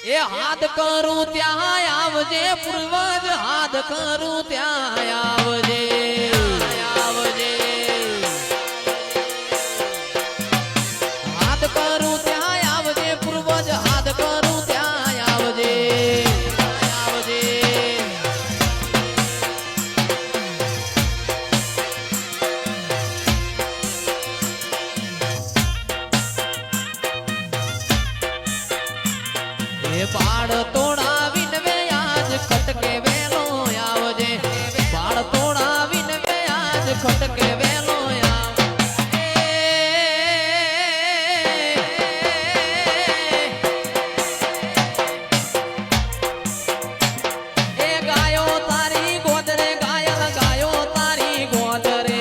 એ હાથ કરું ત્યાં આવજે પૂર્વજ હાથ કરું ત્યાં આવજે આવજે હાથ કરું ત્યાં આવજે પૂર્વજ હાથ કરું ત્યાં આવજે આવજે એ બાળ તોડાવીને વે આજ ખટકે વેલો આવજે બાળ તોડાવીને વે આજ ખટકે વેલો આવજે એ ગાયો તારી ગોદરે ગાયલ ગાયો તારી ગોદરે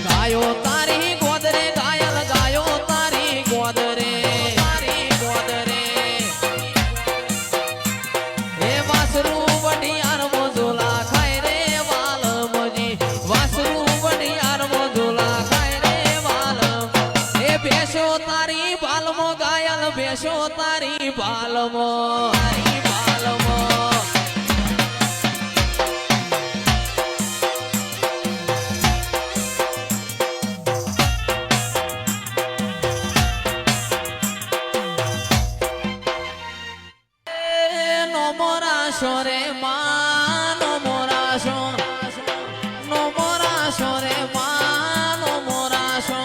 ગાયો તારી ગોદરે ગાયલ ગાયો ગોદરે એ વાસરું વડિયાર મોજોલા ખાય રે વાલમજી વાસરું વડિયાર મોજોલા ખાય રે વાલમ એ બેસો તારી બાલમો ગાયલ બેસો તારી બાલમો રે માનો મોરાશો નો મોરાશો રે માનો મોરાશો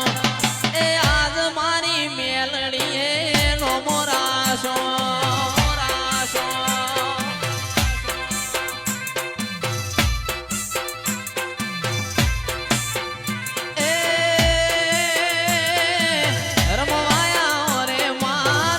એ આજ મારી મેલડીએ નો મોરાશો મોરાશો એ રમવાયા રે માર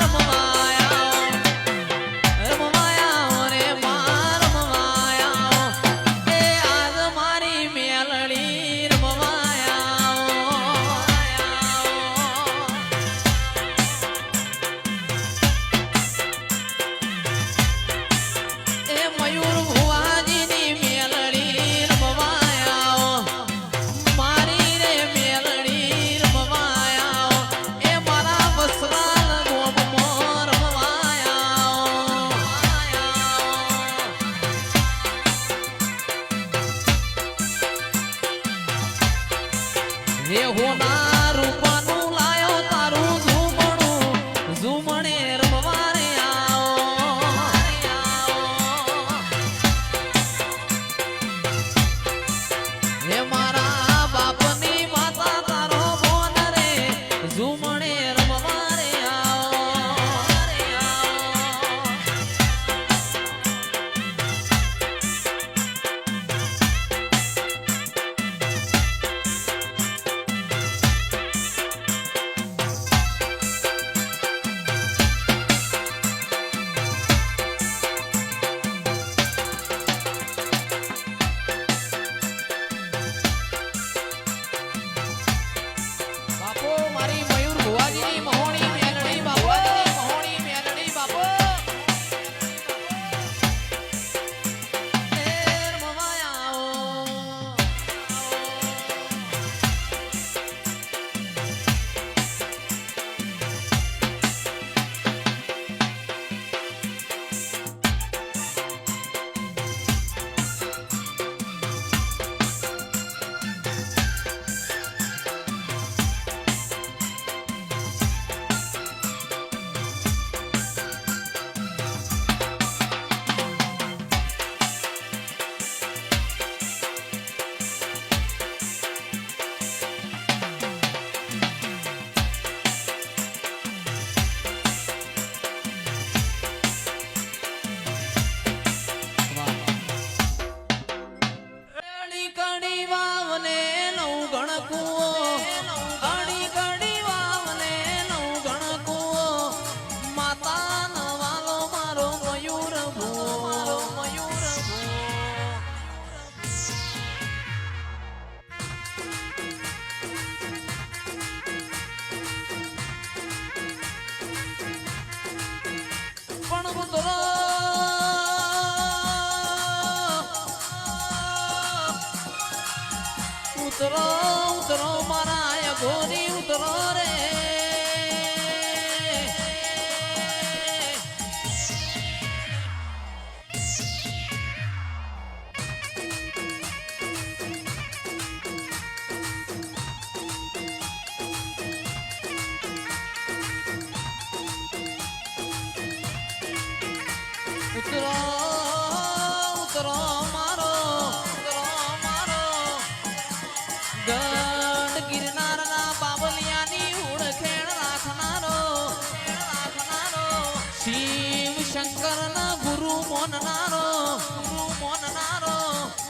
હે હોના રૂપાનું લાયો તારું ઝુમણું ઝુમણે રમવા રે આવો હે મારા બાપની માતા તારો બોન રે ઝુમણે રમવા રે આવો ઉતરો ઉતરો મારા ગોરી ઉતરો રે મોનનારો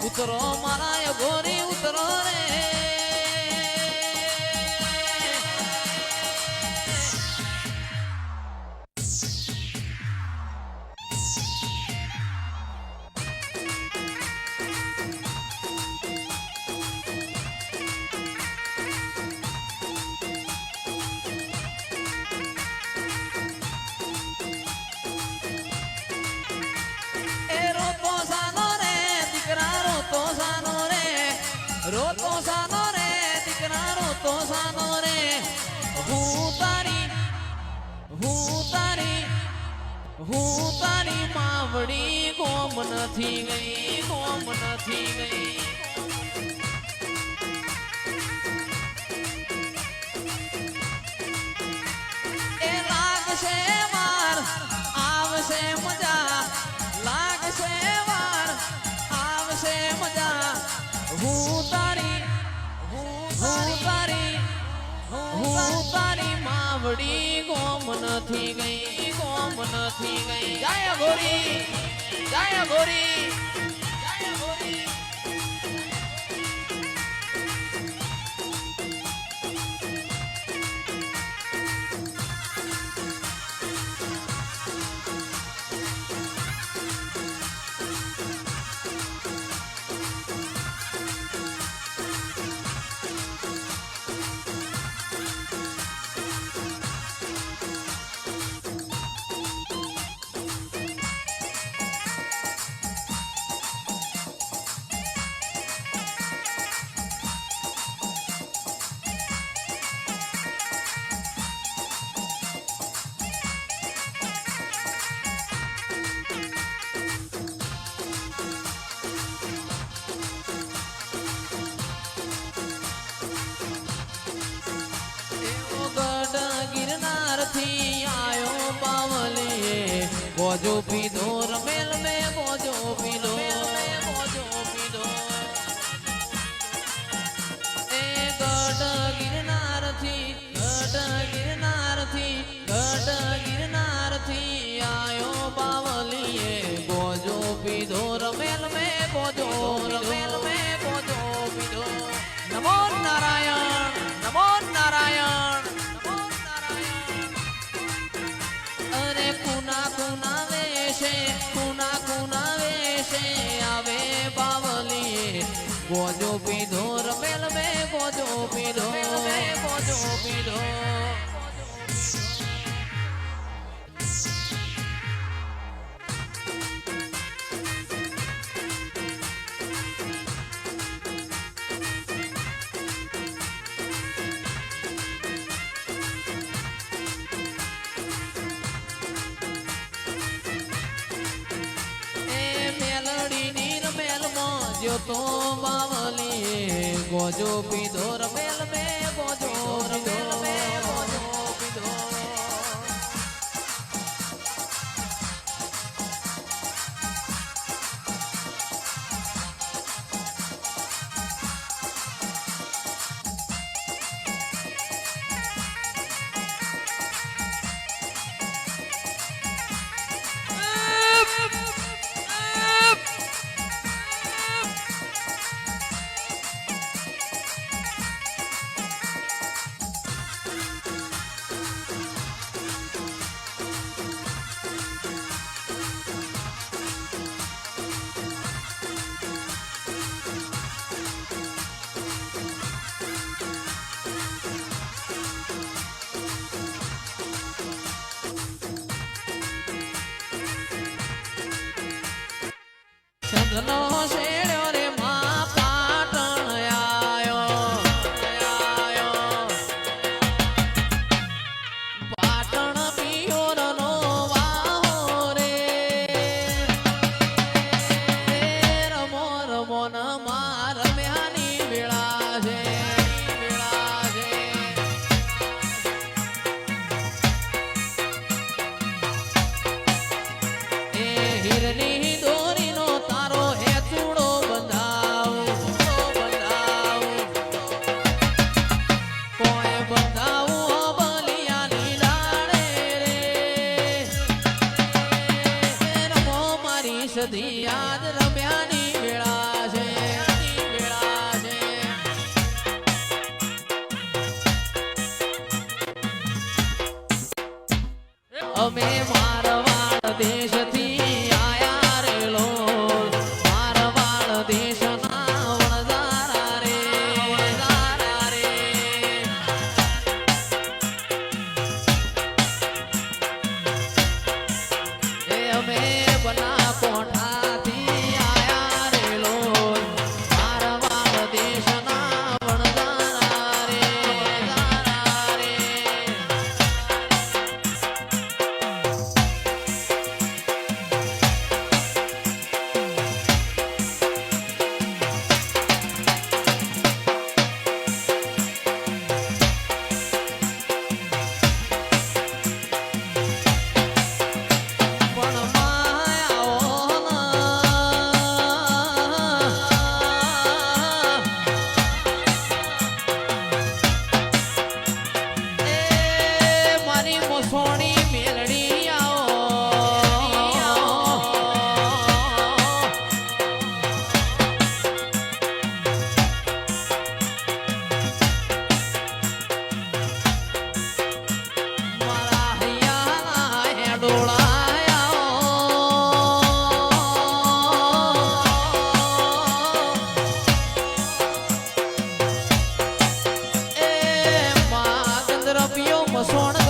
ઉતરો મારા ગોરી ઉતરો રે રોતો સાનો રે દીકરા રોતો સાનો રે હું તારી માવડી ગોમ નથી ગઈ એ લાગશે વાર આવશે મજા લાગશે વાર આવશે મજા હું તારી માવડી ગોમ નથી ગઈ જાય ગોરી આયો પાવલી બોજો પીધો રમેલ મે બોજો પીધો એ ગઢ ગિરનાર થી આયો પાવલી બોજો પીધો રમેલ મે બોજો પીધો નમો નારાયણ અરે કુના વેશે આવે બાવલી બોજો પીધો રમેલ મે બોજો પીધો તો બાવલી ગોજો પીધો રમેલ મે ગોજો પીધો સંતનો શેડ્યો રે માં પાટણ આયો પાટણ પિયોરનો વાહો રે રમો ન માર રમ્યાની વેળા છે એ હિરની દોરીનો તારો હે ચૂડો સદી યાદ રમ્યાની વેળા છે અમે મારવાડ દેશથી આયા રે લો મારવાડ દેશના વણઝારા રે એ અમે બના કોઠાથી આયા રે લો મારવાડ દેશના વણઝારા રે સોની મેલડી મારા હૈયા હેડોળાયા એ મા ગંધર્પિયો મસોણ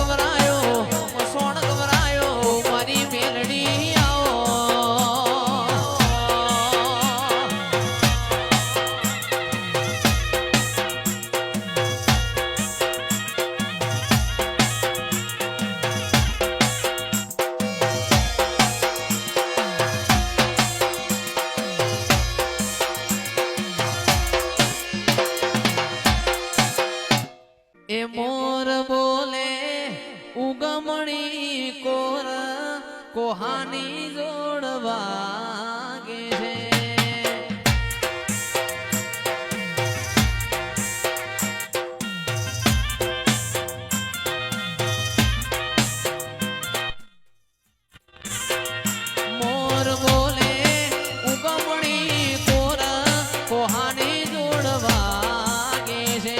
એ મોર બોલે ઉગમણી કોર કોહાની જોડવાગે છે મોર બોલે ઉગમણી કોર કોહાની જોડવાગે છે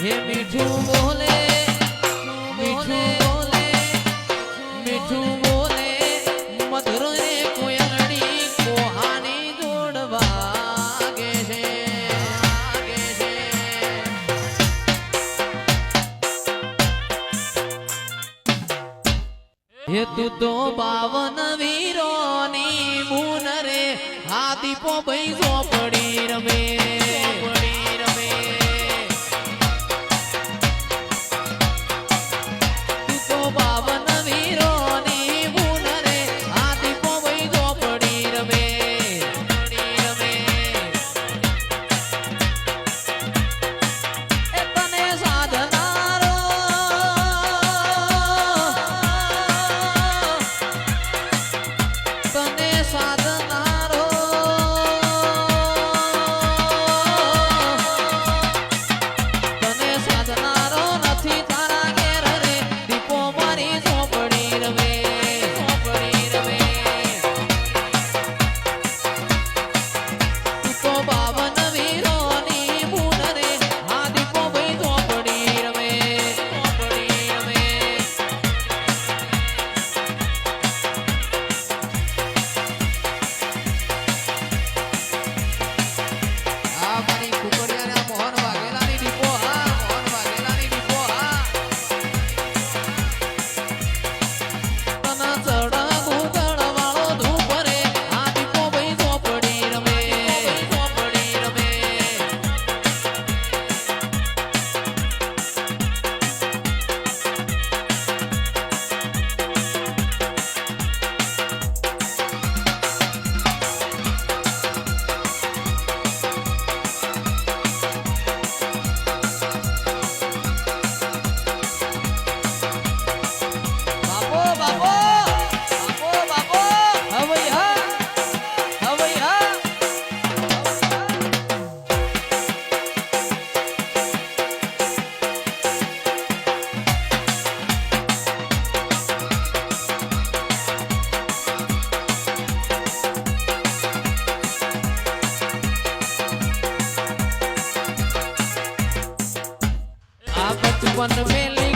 હે મીઠું બોલે મીઠું બોલે મધુર રે કોયલડી કોહાની જોડવાગે છે હે તું તો 52 વીરોની મૂન રે હાથી પો ભાઈ ઝોપડી રમે સાધનારો બચપન મેલી